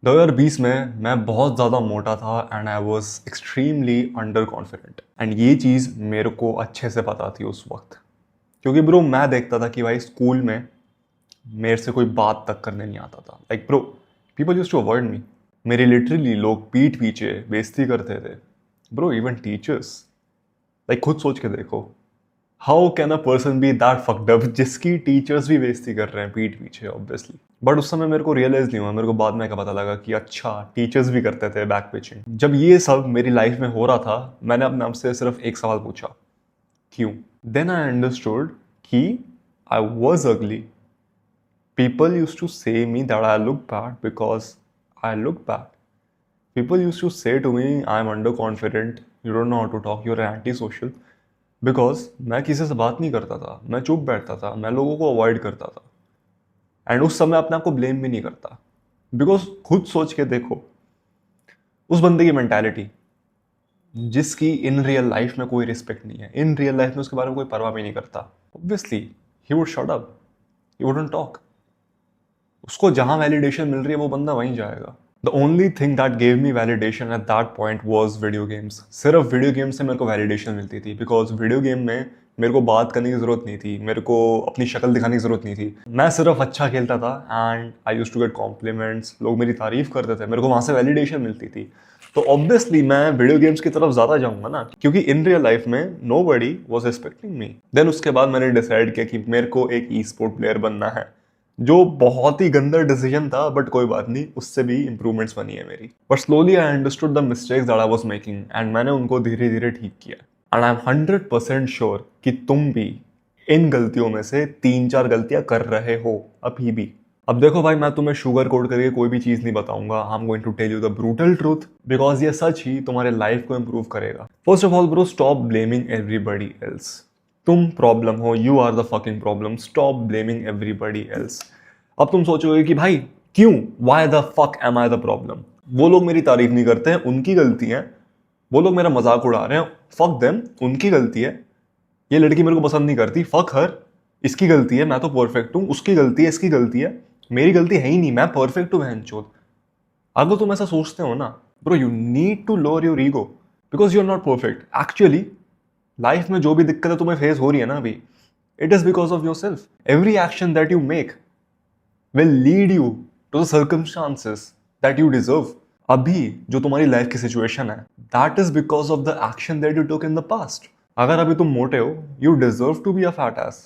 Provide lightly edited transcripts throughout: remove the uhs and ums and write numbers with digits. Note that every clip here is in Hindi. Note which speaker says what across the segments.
Speaker 1: 2020 में मैं बहुत ज़्यादा मोटा था and I was extremely under confident and ये चीज़ मेरे को अच्छे से पता थी उस वक्त। क्योंकि ब्रो मैं देखता था कि भाई स्कूल में मेरे से कोई बात तक करने नहीं आता था। Like bro, people use to avoid me. मेरी लिटरली लोग पीठ पीछे बेइज्जती करते थे। ब्रो इवन टीचर्स, लाइक खुद सोच के देखो, how can a person be that fucked up जिसकी टीचर्स भी बेइज्जती कर रहे हैं पीठ पीछे ऑब्वियसली। बट उस समय मेरे को रियलाइज नहीं हुआ, मेरे को बाद में क्या पता लगा कि अच्छा टीचर्स भी करते थे बैक पिचिंग। जब ये सब मेरी लाइफ में हो रहा था, मैंने अपने आप से सिर्फ एक सवाल पूछा, क्यों? देन आई अंडरस्टूड कि आई वॉज अगली। पीपल यूज टू से me that I look bad because I look bad. People used to say to me, I'm underconfident, you don't know how to talk, you're antisocial. Because मैं किसी से बात नहीं करता था, मैं चुप बैठता था, मैं लोगों को अवॉइड करता था। एंड उस समय अपने आप को ब्लेम भी नहीं करता, बिकॉज खुद सोच के देखो उस बंदे की मेंटालिटी, जिसकी इन रियल लाइफ में कोई रिस्पेक्ट नहीं है, इन रियल लाइफ में उसके बारे में कोई परवाह भी नहीं करता, obviously he would shut up, he wouldn't talk. उसको जहां वैलिडेशन मिल रही है वो बंदा वहीं जाएगा। The only thing that gave me validation at that point was video games. सिर्फ वीडियो गेम से मेरे को वैलिडेशन मिलती थी, बिकॉज वीडियो गेम में मेरे को बात करने की जरूरत नहीं थी, मेरे को अपनी शक्ल दिखाने की जरूरत नहीं थी। मैं सिर्फ अच्छा खेलता था and I use to get compliments, लोग मेरी तारीफ करते थे, मेरे को वहां से वैलिडेशन मिलती थी। तो ऑब्वियसली मैं वीडियो गेम्स की तरफ ज्यादा जाऊंगा ना, क्योंकि इन रियल लाइफ में nobody was respecting me. Then उसके बाद मैंने डिसाइड किया कि मेरे को एक ई स्पोर्ट प्लेयर बनना है, जो बहुत ही गंदा डिसीजन था, बट कोई बात नहीं, उससे भी इंप्रूवमेंट्स बनी है मेरी। But slowly I understood the mistakes that I was making and मैंने उनको धीरे धीरे ठीक किया। एंड आई एम 100% श्योर कि तुम भी इन गलतियों में से 3-4 गलतियां कर रहे हो अभी भी। अब देखो भाई, मैं तुम्हें शुगर कोड करके कोई भी चीज नहीं बताऊंगा। I am going to tell you the brutal truth, because ये सच ही तुम्हारे लाइफ को इंप्रूव करेगा। First of all bro, stop blaming everybody else. तुम प्रॉब्लम हो, you are the fucking problem, stop blaming everybody else. अब तुम सोचोगे कि भाई क्यों, why the fuck am I the problem? वो लोग मेरी तारीफ नहीं करते हैं, उनकी गलती है। वो लोग मेरा मजाक उड़ा रहे हैं, फक देम, उनकी गलती है। ये लड़की मेरे को पसंद नहीं करती, फक हर, इसकी गलती है। मैं तो परफेक्ट हूं, उसकी गलती है, इसकी गलती है, मेरी गलती है ही नहीं, मैं परफेक्ट हूं बहनचोद। अगर तुम ऐसा सोचते हो ना bro, you need to lower your ego, because you are not perfect. Actually life में जो भी दिक्कतें तुम्हें फेस हो रही है ना अभी, it is because of your self. Every action that you make will lead you to the circumstances that you deserve. अभी जो तुम्हारी लाइफ की सिचुएशन है, that is because of the action that you took in the past. अगर अभी तुम मोटे हो, you deserve to be a fat ass,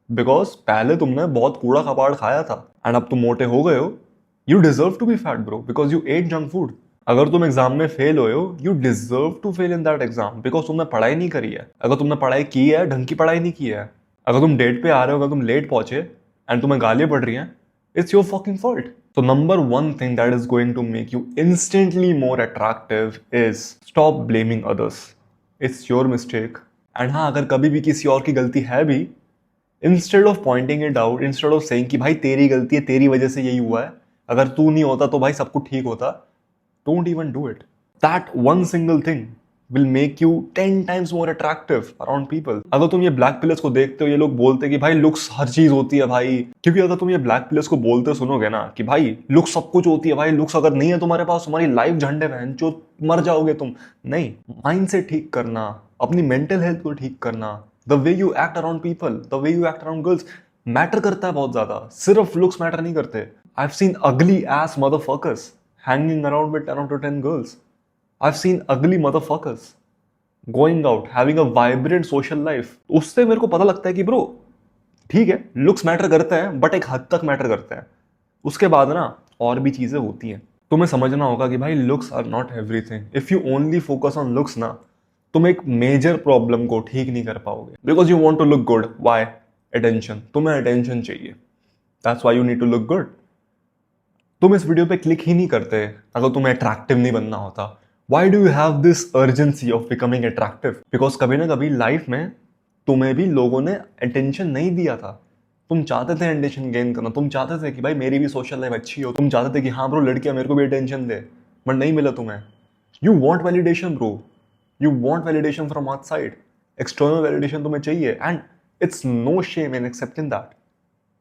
Speaker 1: because पहले तुमने बहुत कूड़ा कपाड़ खाया था एंड अब तुम मोटे हो गए हो। You deserve to be fat bro, because you ate junk food. अगर तुम एग्जाम में फेल हुए हो, you deserve to fail in that exam, because तुमने पढ़ाई नहीं करी है। अगर तुमने पढ़ाई की है, ढंग की पढ़ाई नहीं की है। अगर तुम डेट पे आ रहे हो, अगर तुम लेट पहुंचे एंड तुम्हें गालियां पड़ रही हैं, it's your fucking fault. So number one thing that is going to make you instantly more attractive is stop blaming others. It's your mistake. And हाँ, अगर कभी भी किसी और की गलती है भी, instead of pointing it out, instead of saying कि भाई तेरी गलती है, तेरी वजह से यही हुआ है, अगर तू नहीं होता तो भाई सब कुछ ठीक होता, don't even do it. That one single thing will make you 10 times more attractive around people. अगर तुम ये ब्लैक पिलर्स को देखते हो, ये लोग बोलते हैं कि भाई लुक्स हर चीज होती है भाई, क्योंकि अगर तुम ये ब्लैक पिलर्स को बोलते सुनोगे ना कि भाई लुक्स सब कुछ होती है भाई, लुक्स अगर नहीं है तुम्हारे पास, तुम्हारी लाइफ झंडे बहन जो मर जाओगे तुम। नहीं, माइंड से ठीक करना, अपनी मेंटल हेल्थ को ठीक करना, the way you act around people, the way you act around girls matter करता है बहुत ज्यादा। सिर्फ लुक्स मैटर नहीं करते। आई हैव सीन अगली S motherfuckers hanging around with 10 to 10 girls. I've seen ugly motherfuckers going out, having a vibrant social life. उससे मेरे को पता लगता है कि ब्रो ठीक है, लुक्स मैटर करते हैं, बट एक हद तक मैटर करते हैं। उसके बाद ना और भी चीजें होती हैं। तुम्हें समझना होगा कि भाई looks are not everything. If you only focus on looks ना, तुम एक मेजर प्रॉब्लम को ठीक नहीं कर पाओगे, because you want to look good. Why? Attention. तुम्हें अटेंशन चाहिए, that's why you need to look good. तुम इस वीडियो पे क्लिक ही नहीं करते अगर तुम्हें अट्रैक्टिव नहीं बनना होता। Why do you have this urgency of becoming attractive? Because कभी ना कभी लाइफ में तुम्हें भी लोगों ने अटेंशन नहीं दिया था। तुम चाहते थे अटेंशन गेन करना, तुम चाहते थे कि भाई मेरी भी सोशल लाइफ अच्छी हो, तुम चाहते थे कि हाँ ब्रो लड़कियां मेरे को भी अटेंशन दे, बट नहीं मिला तुम्हें। You want validation bro, you want validation from outside. External validation तुम्हें चाहिए and it's no shame in accepting that.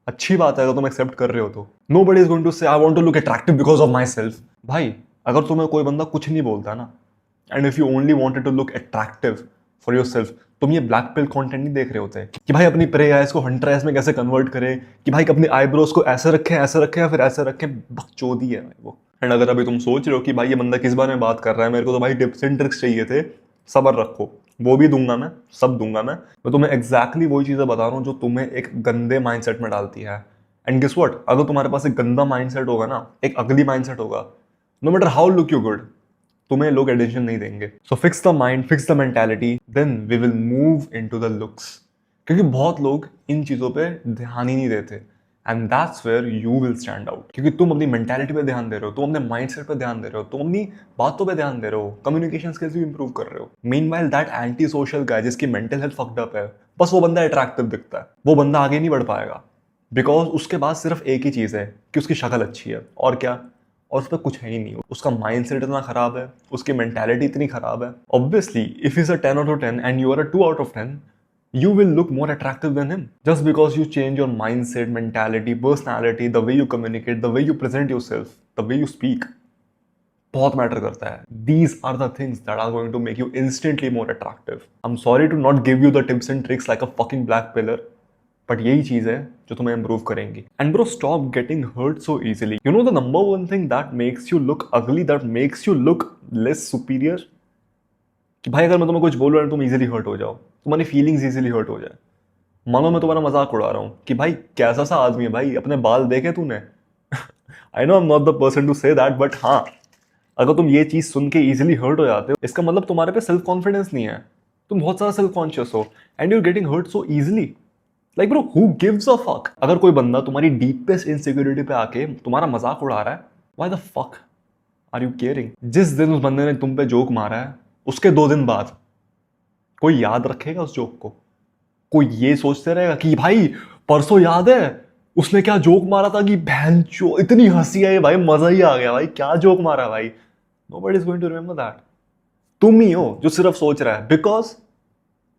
Speaker 1: अच्छी बात है अगर तुम एक्सेप्ट कर रहे हो तो। Nobody is going to say I want to look attractive because of myself. भाई अगर तुम्हें कोई बंदा कुछ नहीं बोलता ना, and if you only wanted to look attractive for yourself, तुम ये ब्लैक पिल कंटेंट नहीं देख रहे होते कि भाई अपनी प्रे आइज को हंटर आइज में कैसे कन्वर्ट करें, कि भाई अपनी आईब्रोज को ऐसे रखें या फिर ऐसे रखें। बकचोदी है भाई वो। एंड अगर अभी तुम सोच रहे हो कि भाई ये बंदा किस बारे में बात कर रहा है, मेरे को तो भाई टिप्स एंड ट्रिक्स चाहिए थे, सब्र रखो, वो भी दूंगा मैं, सब दूंगा मैं तुम्हें एग्जैक्टली वही चीजें बता रहा हूँ जो तुम्हें एक गंदे माइंडसेट में डालती है। एंड गेस व्हाट, अगर तुम्हारे पास एक गंदा माइंडसेट होगा ना, एक अगली माइंडसेट होगा, no matter how look you good, तुम्हें लोग एटेंशन नहीं देंगे। So fix the mind, fix the mentality, then we will move into the looks. क्योंकि बहुत लोग इन चीजों पे ध्यान ही नहीं देते, and that's where you will stand out. क्योंकि तुम अपनी मेंटालिटी पे ध्यान दे रहे हो, तुम अपने माइंडसेट पे ध्यान दे रहे हो, तुम अपनी बातों पे ध्यान दे रहे हो, कम्युनिकेशन स्किल्स भी इंप्रूव कर रहे हो। मीनवाइल दैट एंटी सोशल गाय जिसकी मेंटल हेल्थ फक्ड अप है, बस वो बंदा अट्रैक्टिव दिखता है, वो बंदा आगे नहीं बढ़ पाएगा। बिकॉज उसके पास सिर्फ एक ही चीज है कि उसकी शक्ल अच्छी है, और क्या, और उस पर कुछ है ही नहीं। उसका माइंडसेट इतना खराब है, उसकी मेंटालिटी इतनी खराब है। Obviously if is a 10 out of 10 and you are a 2 out of 10, you will look more attractive than him just because you change your mindset, mentality, personality, the way you communicate, the way you present yourself, the way you speak. बहुत मैटर करता है। These are the things that are going to make you instantly more attractive. I'm sorry to not give you the tips and tricks like a fucking black pillar, but यही चीज है जो तुम्हें improve करेंगी. And bro, stop getting hurt so easily. You know the number one thing that makes you look ugly, that makes you look less superior? कि भाई अगर मैं तुम्हें कुछ बोल रहा हूँ तुम इजीली हर्ट हो जाओ, तुम्हारी फीलिंग्स इजीली हर्ट हो जाए। मानो मैं तुम्हारा मजाक उड़ा रहा हूँ कि भाई कैसा सा आदमी है भाई, अपने बाल देखे तूने? I know I am not the person to say that, but हाँ, अगर तुम ये चीज सुन के इजीली हर्ट हो जाते हो, इसका मतलब तुम्हारे पे सेल्फ कॉन्फिडेंस नहीं है, तुम बहुत सारा सेल्फ कॉन्शियस हो, and you are getting hurt so easily. Like bro, who gives a fuck? अगर कोई बंदा तुम्हारी डीपेस्ट इनसिक्योरिटी पे आके तुम्हारा मजाक उड़ा रहा है, why the fuck are you caring? जिस दिन उस बंदे ने तुम पे जोक मारा है, उसके 2 दिन बाद कोई याद रखेगा उस जोक को? कोई ये सोचते रहेगा कि भाई परसों याद है उसने क्या जोक मारा था, कि बहन चो इतनी हंसी आई भाई, मजा ही आ गया भाई, क्या जोक मारा भाई? Nobody is going to remember that. तुम ही हो जो सिर्फ सोच रहा है, बिकॉज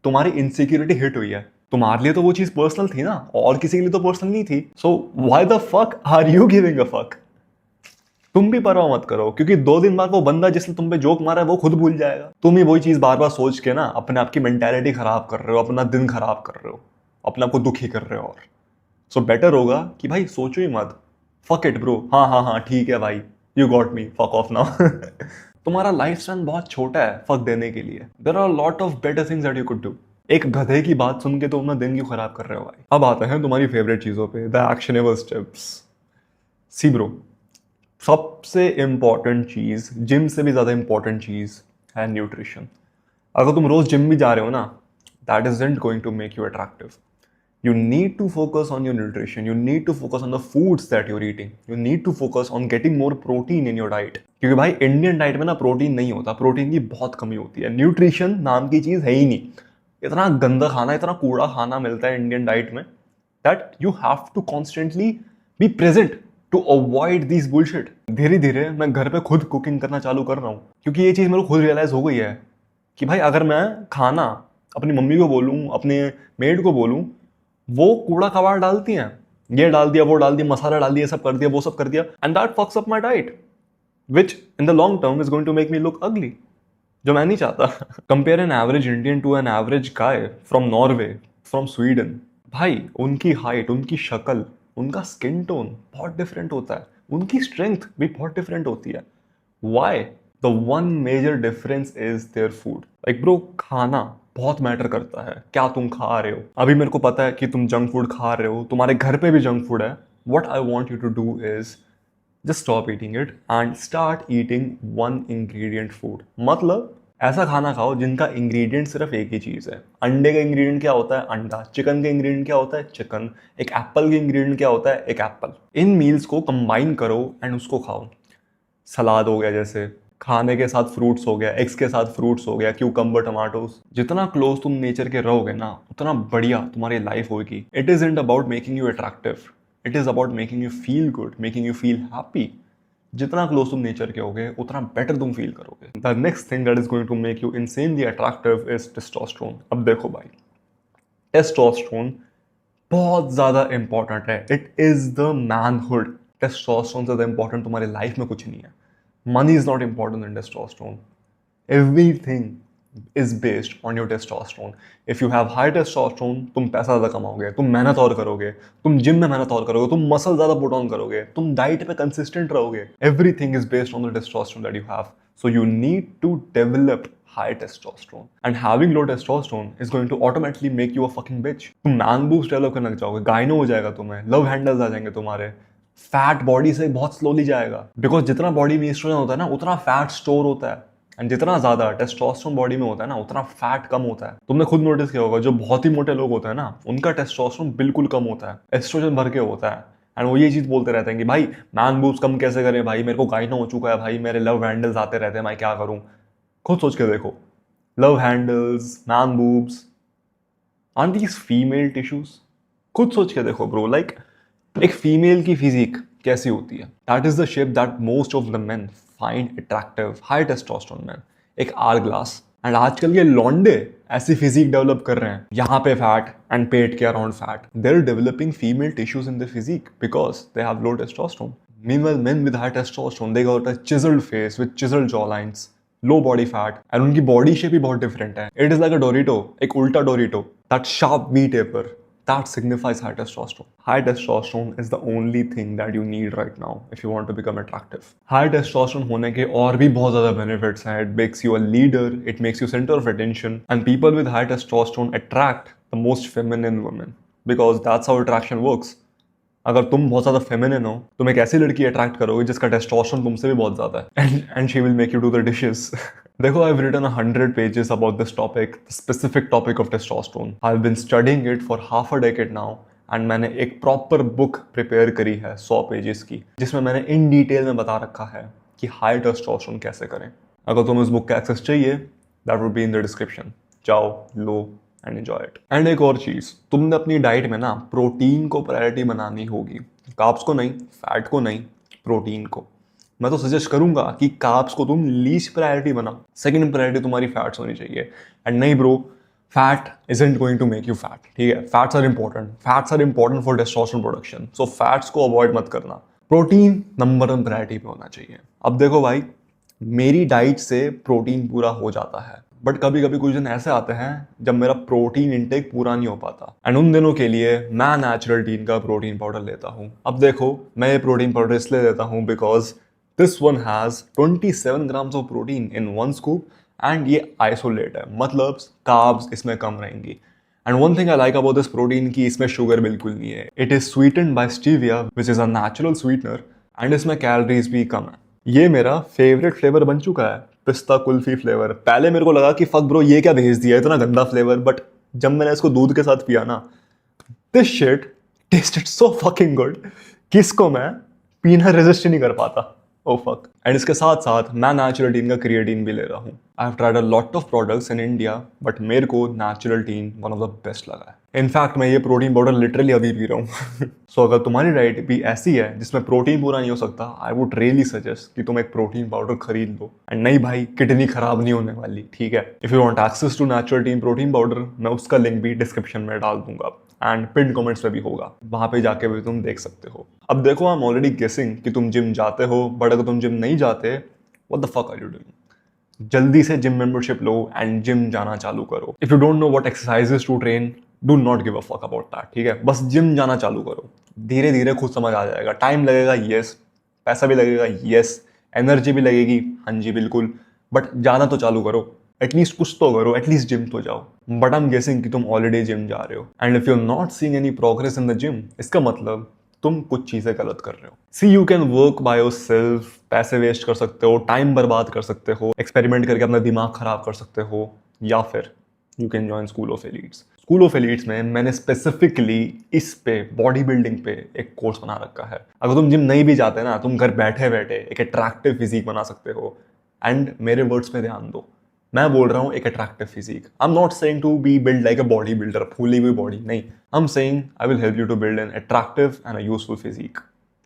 Speaker 1: तुम्हारी इनसिक्योरिटी हिट हुई है। तुम्हारे लिए तो वो चीज पर्सनल थी ना, और किसी के लिए तो पर्सनल नहीं थी। So why the fuck are you giving a fuck? तुम भी परवाह मत करो, क्योंकि 2 दिन बाद वो बंदा जिसने तुम पे जोक मारा है वो खुद भूल जाएगा। तुम ही वही चीज बार बार सोच के ना अपने आप की मेंटालिटी खराब कर रहे हो, अपना दिन खराब कर रहे हो, अपने आप को दुखी कर रहे हो। और सो बेटर होगा कि भाई सोचो ही मत। फक इट ब्रो, हाँ हाँ हाँ ठीक है भाई, you got me, fuck off now. तुम्हारा लाइफ स्पैन बहुत छोटा है फक देने के लिए। There are lot of better things that you could do. एक गधे की बात सुन के तो अपना दिन क्यों खराब कर रहे हो भाई? अब आते हैं तुम्हारी फेवरेट चीजों पे, the actionable steps. See bro, सबसे इंपॉर्टेंट चीज, जिम से भी ज्यादा इंपॉर्टेंट चीज है न्यूट्रिशन। अगर तुम रोज जिम भी जा रहे हो ना, that isn't going to make you attractive. You need to focus on your nutrition. You need to focus on the foods that you're eating. You need to focus on getting more protein in your diet. क्योंकि भाई इंडियन डाइट में ना प्रोटीन नहीं होता, प्रोटीन की बहुत कमी होती है। न्यूट्रिशन नाम की चीज है ही नहीं। इतना गंदा खाना, इतना कूड़ा खाना मिलता है इंडियन डाइट में, that you have to constantly be present to avoid this bullshit. धीरे धीरे मैं घर पे खुद कुकिंग करना चालू कर रहा हूँ, क्योंकि ये चीज मेरे को खुद रियलाइज हो गई है कि भाई अगर मैं खाना अपनी मम्मी को बोलूँ, अपने मेड को बोलूँ, वो कूड़ा कबाड़ डालती हैं, ये डाल दिया, वो डाल दिया, मसाला डाल दिया, सब कर दिया, वो सब कर दिया, and that fucks up my diet, which in the long term is going to make me look ugly, जो मैं नहीं चाहता। Compare an average Indian to an average guy from Norway, from Sweden. भाई उनकी हाइट, उनकी शक्ल, उनका स्किन टोन बहुत डिफरेंट होता है, उनकी स्ट्रेंथ भी बहुत डिफरेंट होती है। Why? The one major difference is their food. Like bro, खाना बहुत मैटर करता है, क्या तुम खा रहे हो। अभी मेरे को पता है कि तुम जंक फूड खा रहे हो, तुम्हारे घर पे भी जंक फूड है। What I want you to do is just stop eating it and start eating one ingredient food. मतलब ऐसा खाना खाओ जिनका इंग्रेडिएंट सिर्फ एक ही चीज है। अंडे का इंग्रेडिएंट क्या होता है? अंडा। चिकन का इंग्रेडिएंट क्या होता है? चिकन। एक एप्पल का इंग्रेडिएंट क्या होता है? एक एप्पल। इन मील्स को कंबाइन करो एंड उसको खाओ। सलाद हो गया, जैसे खाने के साथ फ्रूट्स हो गया, एग्स के साथ फ्रूट्स हो गया, क्यूकम्बर, टमाटोज। जितना क्लोज तुम नेचर के रहोगे ना, उतना बढ़िया तुम्हारी लाइफ होगी। It is isn't about making you attractive, it is about making you feel good, making you feel happy. जितना क्लोज तुम नेचर के होगे उतना बेटर तुम फील करोगे। The next thing that is going to make you insanely attractive is testosterone. अब देखो भाई, टेस्टोस्टेरोन बहुत ज़्यादा इंपॉर्टेंट है। It is the manhood. Testosterone से ज़्यादा इंपॉर्टेंट तुम्हारी लाइफ में कुछ नहीं है। Money is not important in testosterone. Everything is based on your testosterone. If you have high testosterone, तुम पैसा ज़्यादा कमाओगे, तुम मेहनत और करोगे, तुम जिम में मेहनत और करोगे, तुम मसल ज़्यादा पुट ऑन करोगे, तुम डाइट पे कंसिस्टेंट रहोगे। Everything is based on the testosterone that you have. So you need to develop high testosterone, and having low testosterone is going to automatically make you a fucking bitch. तुम man boobs डेवलप करने लग जाओगे, गाइनो हो जाएगा तुम्हें, लव हैंडल्स आ जाएंगे तुम्हारे, फैट बॉडी से बहुत स्लोली जाएगा, बिकॉज जितना बॉडी में एस्ट्रोजन होता है ना उतना फैट स्टोर होता है, एंड जितना ज्यादा टेस्टोस्टेरोन बॉडी में होता है ना उतना फैट कम होता है। तुमने खुद नोटिस किया होगा, जो बहुत ही मोटे लोग होते हैं ना उनका टेस्टोस्टेरोन बिल्कुल कम होता है, एस्ट्रोजन भर के होता है। एंड वो ये चीज बोलते रहते हैं कि भाई मैन बूब्स कम कैसे करें, भाई मेरे को गाइनो हो चुका है, भाई मेरे लव हैंडल्स आते रहते हैं, मैं क्या करूं। खुद सोच के देखो, love handles, man boobs, are these female tissues? खुद सोच के देखो ब्रो, लाइक एक फीमेल की फिजिक कैसी होती है? That is the shape that most of the men find attractive, high testosterone man, एक आर ग्लास। एंड आजकल के लॉन्डे ऐसी फिजिक डेवलप कर रहे हैं, यहाँ पे फैट एंड पेट के around fat. They are developing female tissues in the physique because they have low testosterone. Meanwhile, men with high testosterone, they got a chiseled face with chiseled jawlines, low body fat, and उनकी body shape भी बहुत different है. It is like a Dorito, एक उल्टा Dorito, that sharp V taper, that signifies high testosterone. High testosterone is the only thing that you need right now if you want to become attractive. High testosterone होने के और भी बहुत ज़्यादा benefits हैं. It makes you a leader, it makes you center of attention, and people with high testosterone attract the most feminine women because that's how attraction works. अगर तुम बहुत ज्यादा फेमिनिन हो, तुम एक ऐसी लड़की अट्रैक्ट करोगे जिसका टेस्टोस्टेरोन तुमसे भी बहुत ज्यादा है, and she will make you do the dishes. देखो, I have written 100 pages about this topic, the specific topic of testosterone. I have been studying it for half a decade now, and मैंने एक प्रॉपर बुक प्रिपेयर करी है 100 पेजेस की, जिसमें मैंने इन डिटेल में बता रखा है कि हाई टेस्टोस्टेरोन कैसे करें। अगर तुम्हें इस बुक का एक्सेस चाहिए, that would be in the description. जाओ, लो एंड एंजॉय इट। एंड एक और चीज, तुमने अपनी डाइट में ना प्रोटीन को प्रायोरिटी बनानी होगी, कार्ब्स को नहीं, फैट को नहीं, प्रोटीन को। मैं तो सजेस्ट करूंगा कि कार्ब्स को तुम लीस्ट प्रायोरिटी बनाओ, सेकंड प्रायोरिटी तुम्हारी फैट्स होनी चाहिए। एंड नहीं bro, fat isn't going to make you fat, ठीक है? Fats are important for testosterone production, so fats को अवॉइड मत करना। प्रोटीन नंबर 1 प्रायोरिटी पे होना चाहिए। अब देखो भाई, मेरी डाइट से प्रोटीन पूरा हो जाता है, बट कभी कभी कुछ दिन ऐसे आते हैं जब मेरा प्रोटीन इंटेक पूरा नहीं हो पाता, एंड उन दिनों के लिए मैं नेचुरल टीन का प्रोटीन पाउडर लेता हूँ। अब देखो, मैं ये प्रोटीन पाउडर इसलिए लेता हूँ because this one has 27 grams of protein in 1 scoop, and ये आइसोलेट है, मतलब कार्ब्स इसमें कम रहेंगी। And one thing I like about this protein की इसमें शुगर बिल्कुल नहीं है। It is sweetened by stevia which is a natural sweetener, and इसमें कैलोरीज भी कम है। ये मेरा फेवरेट फ्लेवर बन चुका है, पिस्ता कुल्फी फ्लेवर। पहले मेरे को लगा कि फक ब्रो, ये क्या भेज दिया, इतना गंदा फ्लेवर, बट जब मैंने इसको दूध के साथ पिया ना, this shit tested so fucking good कि इसको मैं पीना रेजिस्ट ही नहीं कर पाता। Oh fuck. एंड इसके साथ साथ मैं नेचुरल टीन का क्रिएटिन भी ले रहा हूँ। I have tried a lot of products in India, but मेरे को natural tin one of the best लगा है। इनफैक्ट मैं ये प्रोटीन पाउडर लिटरली अभी पी रहा हूँ। सो अगर तुम्हारी डाइट भी ऐसी है जिसमें प्रोटीन पूरा नहीं हो सकता, आई वुड रियली सजेस्ट कि तुम एक प्रोटीन पाउडर खरीद लो। एंड नहीं भाई, किडनी खराब नहीं होने वाली, ठीक है? If you want access to natural teen protein powder, मैं उसका लिंक भी डिस्क्रिप्शन में डाल दूंगा, एंड पिन कमेंट्स में भी होगा, वहां पे जाके भी तुम देख सकते हो। अब देखो, आई एम ऑलरेडी गेसिंग कि तुम जिम जाते हो, बट अगर तुम जिम नहीं जाते, what the fuck are you doing? जल्दी से जिम मेंबरशिप लो एंड जिम जाना चालू करो। If you don't know what exercises to train, do not give a fuck about that, ठीक है? बस जिम जाना चालू करो, धीरे धीरे खुद समझ आ जाएगा। टाइम लगेगा, यस, पैसा भी लगेगा, यस, एनर्जी भी लगेगी, हाँ जी बिल्कुल, बट जाना तो चालू करो, एटलीस्ट कुछ तो करो, एटलीस्ट जिम तो जाओ। बट आई एम गेसिंग कि तुम ऑलरेडी जिम जा रहे हो, and if you are not seeing any progress in the gym, इसका मतलब तुम कुछ चीजें गलत कर रहे हो। See, you can work by yourself, पैसे वेस्ट कर सकते हो, टाइम बर्बाद कर सकते हो, एक्सपेरिमेंट करके अपना दिमाग खराब कर सकते हो, या फिर you can join school of elites. School of elites में मैंने स्पेसिफिकली इस पे, बॉडी बिल्डिंग पे एक कोर्स बना रखा है। अगर तुम जिम नहीं भी जाते ना, तुम घर बैठे बैठे एक अट्रैक्टिव फिजिक बना सकते हो। एंड मेरे वर्ड्स पे ध्यान दो, मैं बोल रहा हूँ एक attractive physique. I am not saying to be build like a body builder, फूली हुई बॉडी, नहीं। I am saying I will help you to build an attractive and a useful physique,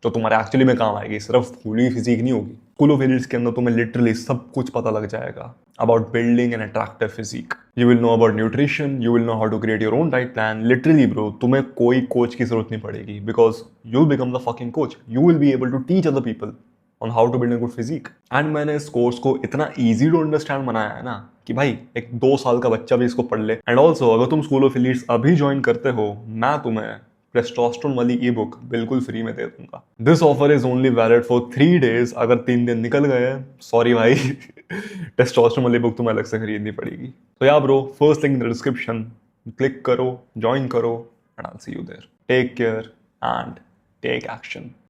Speaker 1: जो तुम्हारे एक्चुअली में काम आएगी, सिर्फ फूली फिजिक नहीं होगी। स्कूल ऑफ एलीट्स के अंदर तुम्हें लिटरली सब कुछ पता लग जाएगा। about building an attractive physique. You will know about nutrition, you will know how to create your own diet plan. Literally bro, तुम्हें कोई कोच की जरूरत नहीं पड़ेगी because you'll become the fucking coach. You will be able to teach other people on how to build a good physique. And मैंने इस कोर्स को इतना easy to understand बनाया है ना कि भाई एक 2 साल का बच्चा भी इसको पढ़ ले. एंड ऑल्सो अगर तुम स्कूल ऑफ एलीट्स अभी ज्वाइन करते हो, मैं तुम्हें टेस्टोस्टेरोन वाली ई बुक बिल्कुल फ्री में दे दूंगा. This offer is only valid for 3 days. अगर 3 दिन निकल गए, सॉरी भाई, टेस्टोस्टेरोन वाली बुक तुम्हें अलग से खरीदनी पड़ेगी. तो yeah bro, first link in the description, click करो, ज्वाइन करो, and I will see you there. Take care and take action.